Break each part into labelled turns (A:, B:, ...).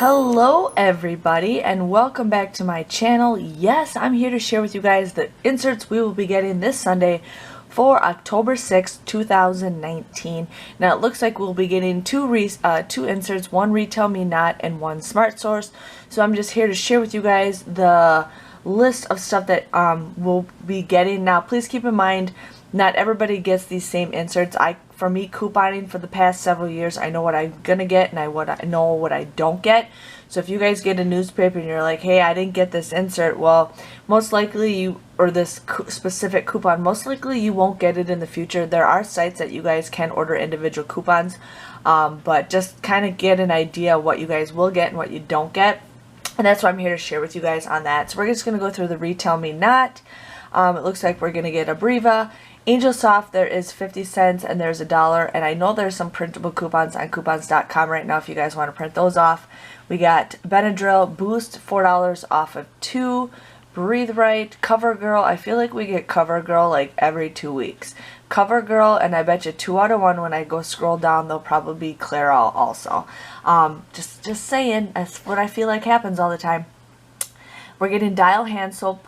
A: Hello everybody and welcome back to my channel. Yes, I'm here to share with you guys the inserts we will be getting this Sunday for October 6th, 2019. Now it looks like we'll be getting two inserts, one RetailMeNot and one Smart Source. So I'm just here to share with you guys the list of stuff that we'll be getting. Now please keep in mind, not everybody gets these same inserts. For me, couponing for the past several years, I know what I'm gonna get and I know what I don't get. So if you guys get a newspaper and you're like, hey, I didn't get this insert, well, most likely this specific coupon, most likely you won't get it in the future. There are sites that you guys can order individual coupons, but just kind of get an idea of what you guys will get and what you don't get. And that's why I'm here to share with you guys on that. So we're just gonna go through the RetailMeNot. It looks like we're gonna get a Briva. Angel Soft, there is 50 cents and there's $1, and I know there's some printable coupons on coupons.com right now if you guys want to print those off. We got Benadryl Boost, $4 off of 2. Breathe Right, CoverGirl, I feel like we get CoverGirl like every 2 weeks. CoverGirl, and I bet you 2 out of 1 when I go scroll down they'll probably be Clairol also. Just saying, that's what I feel like happens all the time. We're getting Dial Hand Soap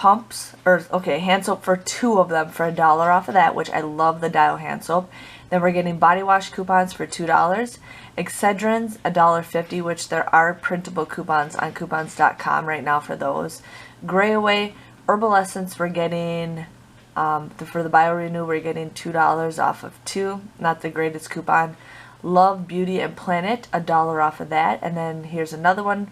A: hand soap for 2 of them for $1 off of that, which I love the Dial hand soap. Then we're getting body wash coupons for $2. Excedrins, $1.50, which there are printable coupons on coupons.com right now for those. Gray Away, Herbal Essence, we're getting, for the BioRenew, we're getting $2 off of 2. Not the greatest coupon. Love Beauty and Planet, $1 off of that. And then here's another one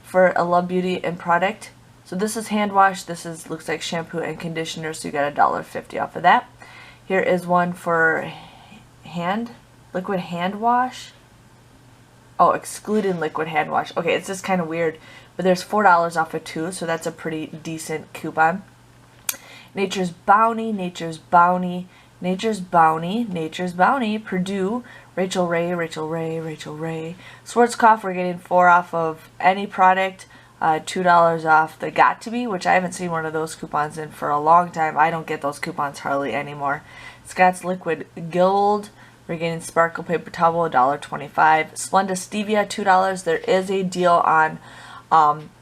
A: for a Love Beauty and Product. So this is hand wash, looks like shampoo and conditioner, so you got $1.50 off of that. Here is one for liquid hand wash. Oh, excluding liquid hand wash. Okay, it's just kind of weird, but there's $4 off of 2, so that's a pretty decent coupon. Nature's Bounty, Nature's Bounty, Nature's Bounty, Nature's Bounty, Purdue, Rachel Ray, Rachel Ray, Rachel Ray. Schwarzkopf, we're getting 4 off of any product. $2 off the Got To Be, which I haven't seen one of those coupons in for a long time. I don't get those coupons hardly anymore. Scott's Liquid Gold, we're getting Sparkle Paper Towel, $1.25. Splenda Stevia, $2. There is a deal on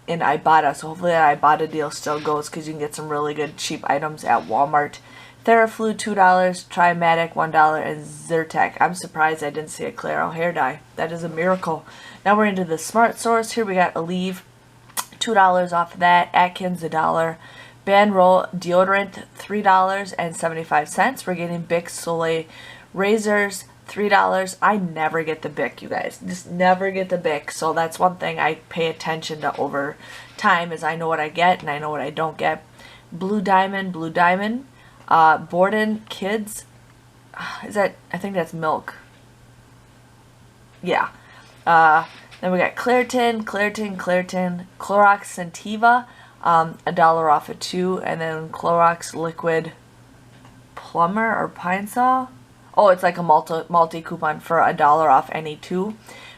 A: in Ibotta, so hopefully that Ibotta deal still goes because you can get some really good cheap items at Walmart. Theraflu, $2. Trimatic, $1. And Zyrtec. I'm surprised I didn't see a Clairol hair dye. That is a miracle. Now we're into the Smart Source. Here we got Aleve, $2 off of that. Atkins, $1. Banroll deodorant, $3.75. We're getting Bic Soleil razors, $3. I never get the Bic, you guys. Just never get the Bic. So that's one thing I pay attention to over time, is I know what I get and I know what I don't get. Blue Diamond, Blue Diamond. Borden Kids. I think that's milk. Yeah. Then we got Claritin, Clorox Sentiva, $1 off of 2, and then Clorox Liquid Plumber or Pine Sol. Oh, it's like a multi coupon for $1 off any 2.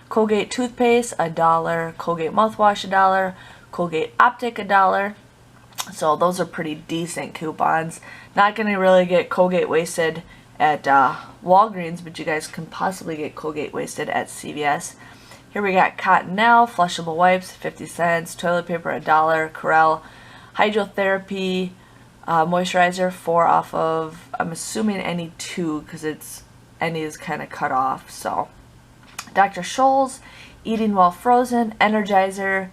A: Colgate toothpaste, $1. Colgate mouthwash, $1. Colgate Optic, $1. So those are pretty decent coupons. Not gonna really get Colgate wasted at Walgreens, but you guys can possibly get Colgate wasted at CVS. Here we got Cottonelle, flushable wipes, 50 cents, toilet paper, $1, Corelle, hydrotherapy, moisturizer, 4 off of, I'm assuming any 2, because any is kind of cut off, so. Dr. Scholl's, Eating While Frozen, Energizer,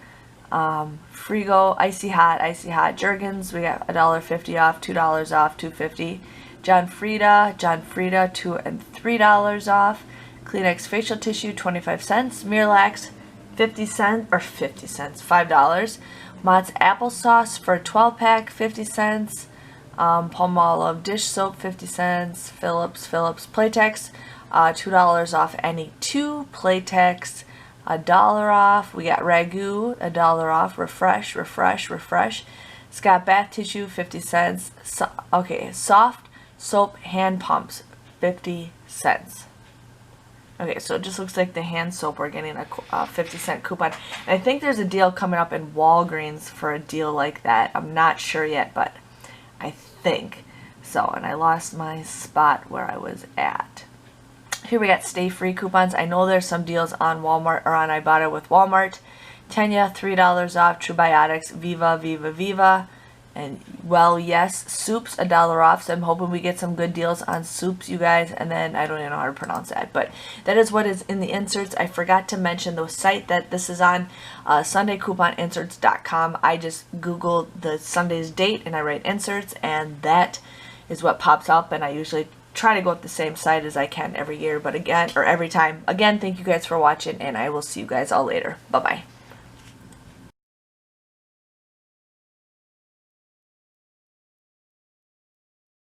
A: Frigo, Icy Hot, Jergens, we got $1.50 off, $2 off, $2.50. John Frieda, $2 and $3 off. Kleenex facial tissue, 25 cents. Miralax, 50 cents, $5. Mott's applesauce for a 12-pack, 50 cents. Palmolive dish soap, 50 cents. Phillips Playtex, $2 off any 2. Playtex, $1 off. We got Ragu, $1 off. Refresh. Scott bath tissue, 50 cents. Soft soap hand pumps, 50 cents. Okay, so it just looks like the hand soap, we're getting a 50-cent coupon. And I think there's a deal coming up in Walgreens for a deal like that. I'm not sure yet, but I think so. And I lost my spot where I was at. Here we got Stay Free coupons. I know there's some deals on Walmart or on Ibotta with Walmart. Tanya, $3 off. Trubiotics, Viva, Viva, Viva. And Well Yes, Soups, $1 off. So I'm hoping we get some good deals on soups, you guys. And then I don't even know how to pronounce that, but that is what is in the inserts. I forgot to mention the site that this is on, SundayCouponInserts.com. I just Googled the Sunday's date and I write inserts, and that is what pops up. And I usually try to go with the same site as I can every year, but again, or every time. Again, thank you guys for watching, and I will see you guys all later. Bye bye.